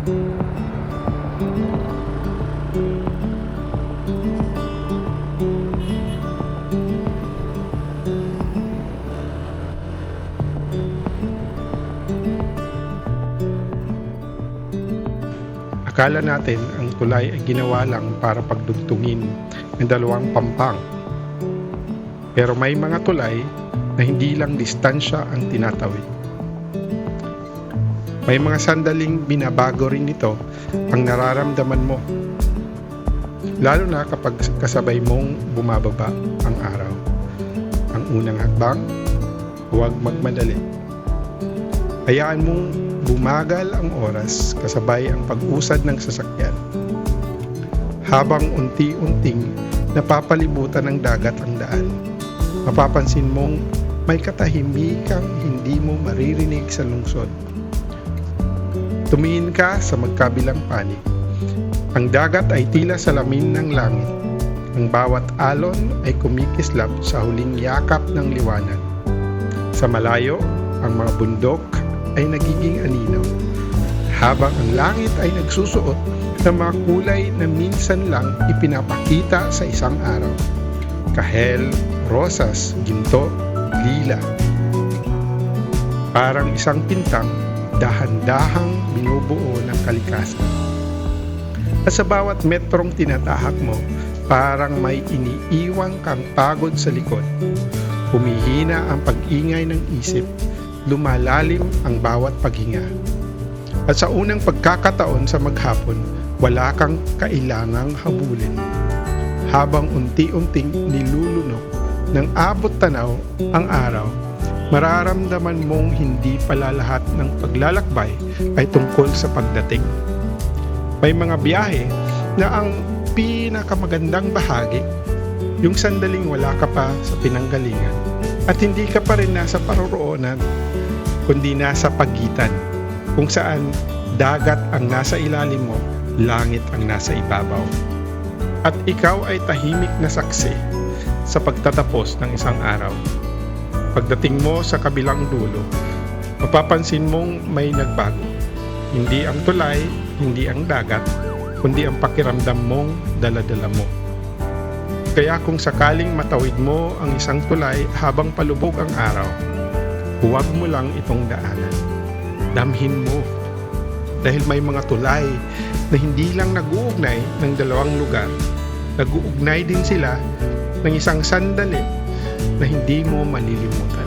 Akala natin ang tulay ay ginawa lang para pagdugtungin ng dalawang pampang. Pero may mga tulay na hindi lang distansya ang tinatawid. May mga sandaling binabago rin nito ang nararamdaman mo. Lalo na kapag kasabay mong bumababa ang araw. Ang unang hakbang, huwag magmadali. Hayaan mong bumagal ang oras kasabay ang pag-usad ng sasakyan. Habang unti-unting napapalibutan ng dagat ang daan, mapapansin mong may katahimikang hindi mo maririnig sa lungsod. Tumingin ka sa magkabilang panig. Ang dagat ay tila salamin ng langit. Ang bawat alon ay kumikislap sa huling yakap ng liwanag. Sa malayo, ang mga bundok ay nagiging anino, habang ang langit ay nagsusuot ng mga kulay na minsan lang ipinapakita sa isang araw. Kahel, rosas, ginto, lila. Parang isang pintang dahan-dahang binubuo ng kalikasan. At sa bawat metrong tinatahak mo, parang may iniiwang kang pagod sa likod. Humihina ang pag-ingay ng isip, lumalalim ang bawat paghinga. At sa unang pagkakataon sa maghapon, wala kang kailangang habulin. Habang unti-unting nilulunok ng abot tanaw ang araw, mararamdaman mong hindi pala lahat ng paglalakbay ay tungkol sa pagdating. May mga biyahe na ang pinakamagandang bahagi, yung sandaling wala ka pa sa pinanggalingan at hindi ka pa rin nasa paroroonan, kundi nasa pagitan, kung saan dagat ang nasa ilalim mo, langit ang nasa ibabaw. At ikaw ay tahimik na saksi sa pagtatapos ng isang araw. Pagdating mo sa kabilang dulo, mapapansin mong may nagbago. Hindi ang tulay, hindi ang dagat, kundi ang pakiramdam mong dala-dala mo. Kaya kung sakaling matawid mo ang isang tulay habang palubog ang araw, huwag mo lang itong daanan. Damhin mo. Dahil may mga tulay na hindi lang nag-uugnay ng dalawang lugar, nag-uugnay din sila ng isang sandali na hindi mo malilimutan.